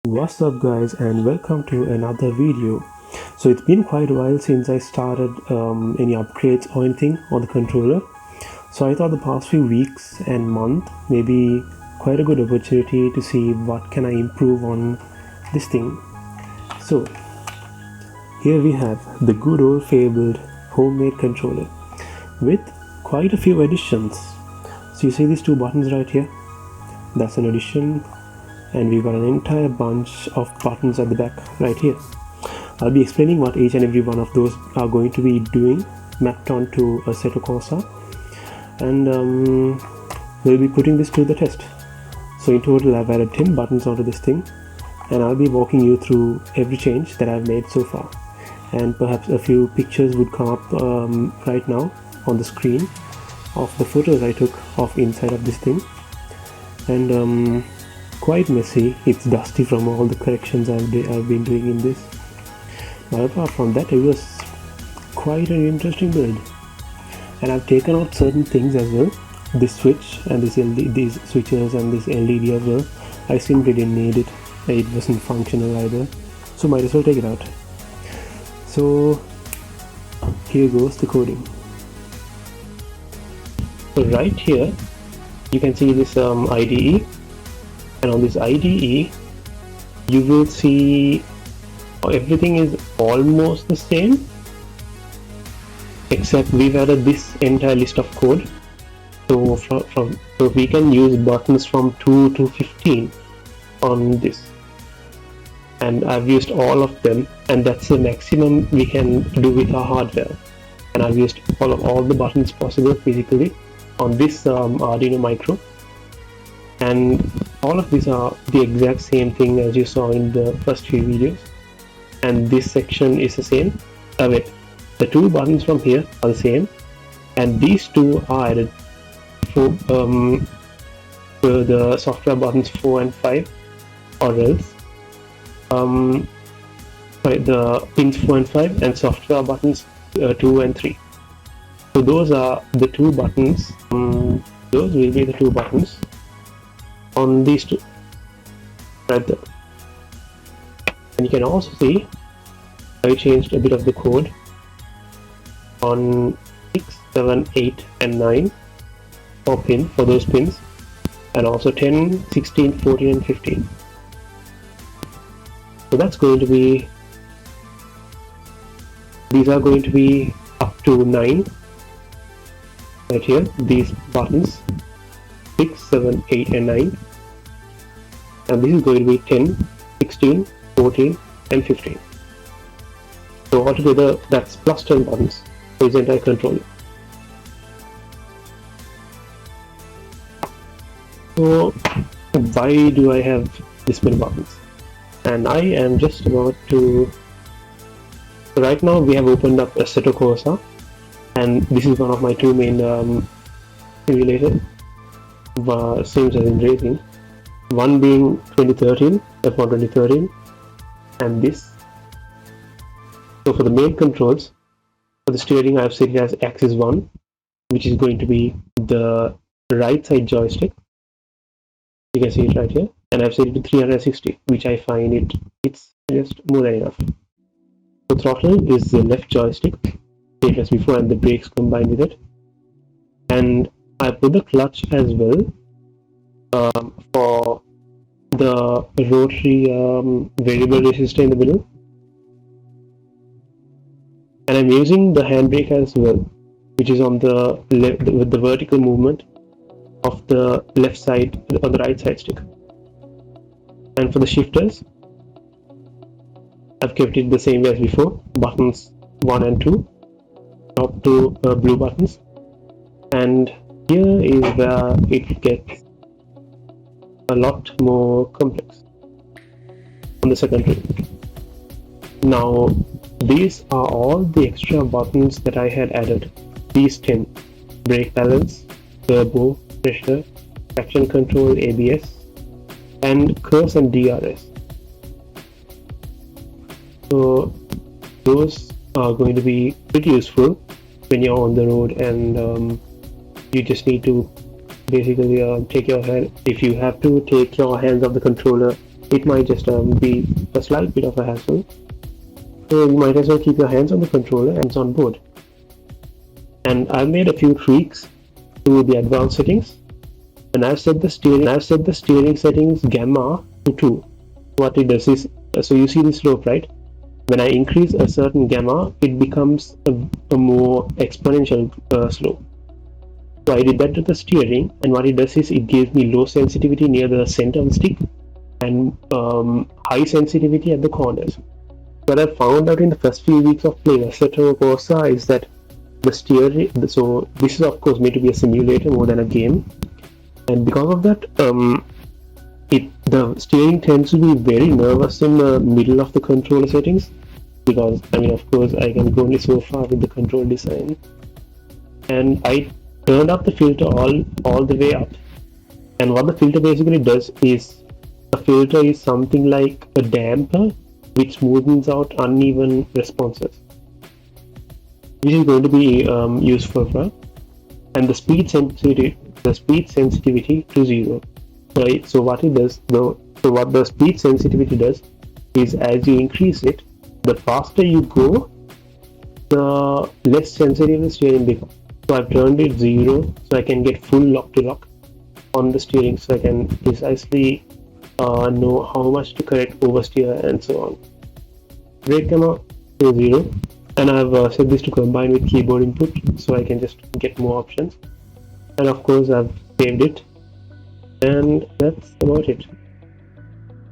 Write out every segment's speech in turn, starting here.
What's up guys, and welcome to another video. So it's been quite a while since I started any upgrades or anything on the controller. So I thought the past few weeks and month may be quite a good opportunity to see what can I improve on this thing. So here we have the good old fabled homemade controller with quite a few additions. So you see these two buttons right here? That's an addition. And we've got an entire bunch of buttons at the back right here. I'll be explaining what each and every one of those are going to be doing mapped onto a Assetto Corsa, and we'll be putting this to the test. So in total I've added 10 buttons onto this thing, and I'll be walking you through every change that I've made so far, and perhaps a few pictures would come up right now on the screen of the photos I took of inside of this thing. And quite messy, it's dusty from all the corrections I've been doing in this, but apart from that it was quite an interesting build. And I've taken out certain things as well. This switch and these switches and this LED as well, I simply didn't need it. It wasn't functional either, so might as well take it out. So here goes the coding. So right here you can see this IDE, and on this IDE you will see everything is almost the same, except we've added this entire list of code. So so we can use buttons from 2 to 15 on this, and I've used all of them, and that's the maximum we can do with our hardware. And I've used all the buttons possible physically on this Arduino micro, and all of these are the exact same thing as you saw in the first few videos. And this section is the same. Wait, the two buttons from here are the same, and these two are added for the software buttons 4 and 5, or else the pins 4 and 5 and software buttons 2 and 3. So those are the two buttons. Those will be the two buttons on these two right there. And you can also see I changed a bit of the code on 6, 7, 8 and 9 for those pins, and also 10, 16, 14 and 15. So that's going to be, these are going to be up to 9 right here, these buttons 6, 7, 8 and 9, and this is going to be 10, 16, 14 and 15. So altogether that's plus 10 buttons for this entire controller. So why do I have this many buttons? And I am just about to, so right now we have opened up Assetto Corsa, and this is one of my two main simulators, sims as in racing. One being 2013, F1 2013, and this. So for the main controls, for the steering I have set it as axis 1, which is going to be the right side joystick. You can see it right here, and I've set it to 360, which I find it's just more than enough. So throttle is the left joystick, same as before, and the brakes combined with it. And I put the clutch as well for the rotary variable resistor in the middle, and I'm using the handbrake as well, which is on the left with the vertical movement of the left side or the right side stick. And for the shifters, I've kept it the same way as before, buttons 1 and 2, top two blue buttons. And here is where it gets a lot more complex on the secondary. Now these are all the extra buttons that I had added. These 10: brake balance, turbo, pressure, traction control, ABS, and curves and DRS. So those are going to be pretty useful when you're on the road, and you just need to basically take your hand, if you have to take your hands off the controller it might just be a slight bit of a hassle. So you might as well keep your hands on the controller and it's on board. And I've made a few tweaks to the advanced settings, and I've set the steering settings gamma to 2. What it does is, so you see the slope, right? When I increase a certain gamma, it becomes a more exponential slope. So I did that to the steering, and what it does is it gives me low sensitivity near the center of the stick and high sensitivity at the corners. What I found out in the first few weeks of playing Assetto Corsa is that the steering, so this is of course made to be a simulator more than a game, and because of that, the steering tends to be very nervous in the middle of the controller settings, because I mean, of course, I can go only so far with the control design, and I turned up the filter all the way up. And what the filter basically does is, a filter is something like a damper which smoothens out uneven responses, which is going to be useful for, and the speed sensitivity to 0. Right. So what it does, though, so what the speed sensitivity does is, as you increase it, the faster you go, the less sensitive the steering becomes. So I've turned it 0, so I can get full lock to lock on the steering, so I can precisely know how much to correct oversteer and so on. Brake gamma to 0, and I've set this to combine with keyboard input, so I can just get more options. And of course, I've saved it, and that's about it.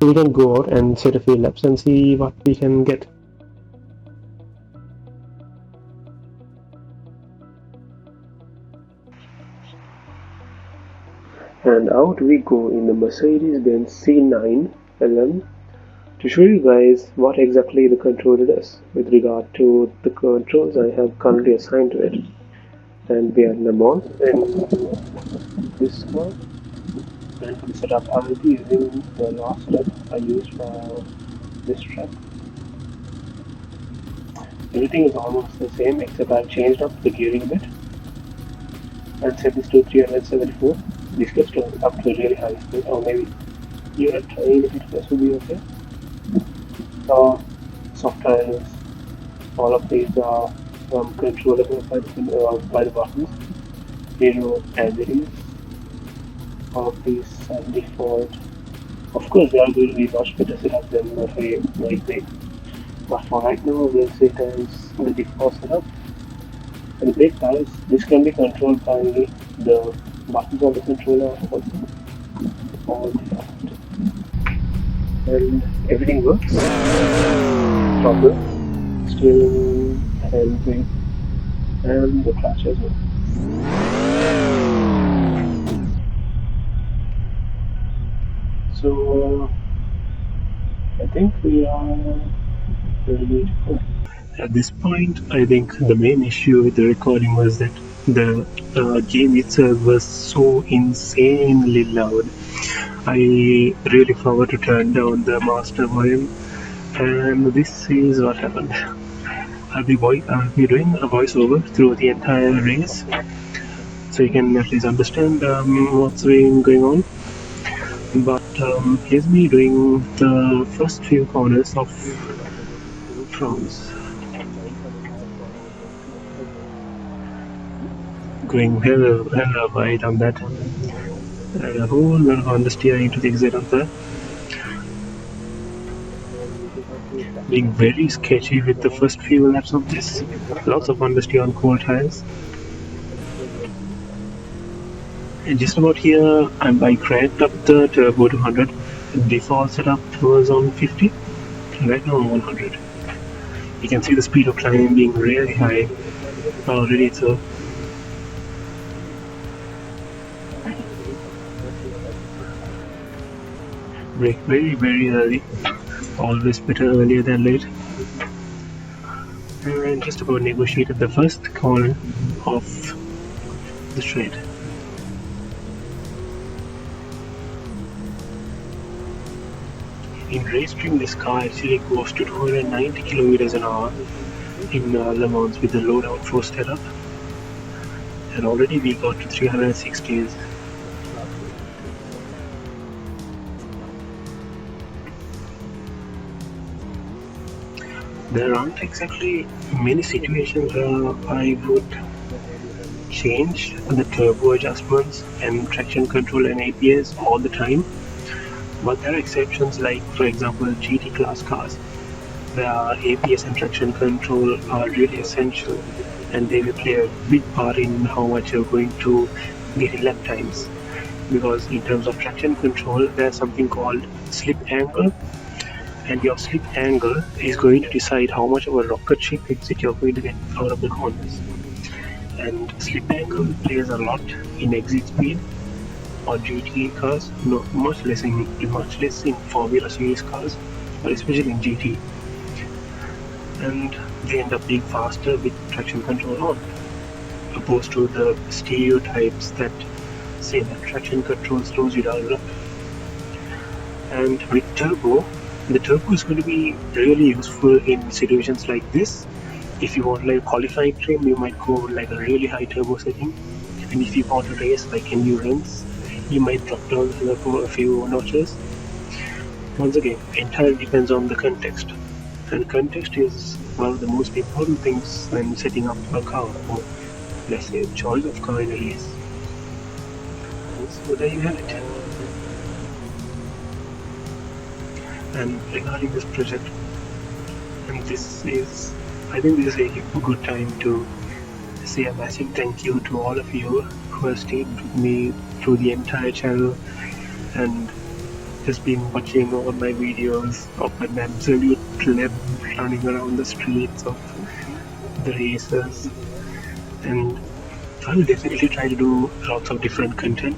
So we can go out and set a few laps and see what we can get. And out we go in the Mercedes-Benz C9 LM to show you guys what exactly the controller does with regard to the controls I have currently assigned to it. And we are in Le Mans in this car. And for the setup, I will be using the last setup I used for this track. Everything is almost the same, except I've changed up the gearing a bit and set this to 374. This gets up to a really high speed, or maybe even a tiny bit less would be okay. So, soft tires, all of these are controllable by the buttons. Zero as it is. All of these are default. Of course, they are going to be much better setup than what we might make. But for right now, we'll set as the default setup. And the brake pads, this can be controlled by the buttons of the controller or default. And everything works. Toggle, steering, handbrake, and the clutch as well. So I think we are ready to go. At this point, I think the main issue with the recording was that the game itself was so insanely loud. I really forgot to turn down the master volume, and this is what happened. I'll be doing a voiceover through the entire race, so you can at least understand what's been going on. But here's me doing the first few corners of France. Going hella wide on that, and a whole lot of understeering to the exit of that. Being very sketchy with the first few laps of this. Lots of understeer on cold tires. And just about here, I cranked up the turbo to 100. The default setup was on 50, right now on 100. You can see the speed of climb being really high already, so brake very early. Always better earlier than late. And just about negotiated the first corner of the straight. In race stream, this car actually goes to 290 kilometers an hour in Le Mans with the low downforce setup, and already we got to 360s. There aren't exactly many situations where I would change the turbo adjustments and traction control and ABS all the time. But there are exceptions like, for example, GT class cars, where ABS and traction control are really essential and they will play a big part in how much you're going to get in lap times. Because in terms of traction control, there's something called slip angle, and your slip angle is going to decide how much of a rocket ship exit you're going to get out of the corners. And slip angle plays a lot in exit speed or GT cars, no, much less in Formula Series cars, but especially in GT. And they end up being faster with traction control on, opposed to the stereotypes that say that traction control slows you down a lot. And with turbo, the turbo is going to be really useful in situations like this. If you want like qualifying trim, you might go with like a really high turbo setting. And if you want to race like endurance, you might drop down the turbo a few notches. Once again, entirely depends on the context. And context is one of the most important things when setting up a car, or let's say a choice of car in a race. So there you have it. And regarding this project, and I think this is a good time to say a massive thank you to all of you who have stayed with me through the entire channel and just been watching all my videos of an absolute pleb running around the streets of the races. And I will definitely try to do lots of different content.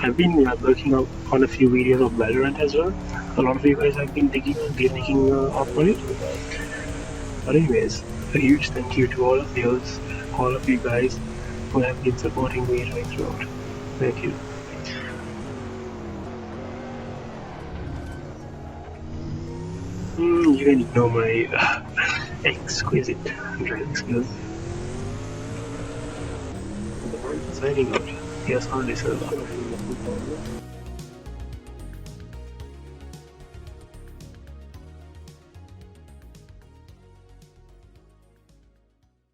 I've been working on a few videos of Valorant as well. A lot of you guys have been taking up on it. But anyways, a huge thank you to all of you guys who have been supporting me right throughout. Thank you. You can ignore my exquisite driving skills. Signing out. Here's our listener.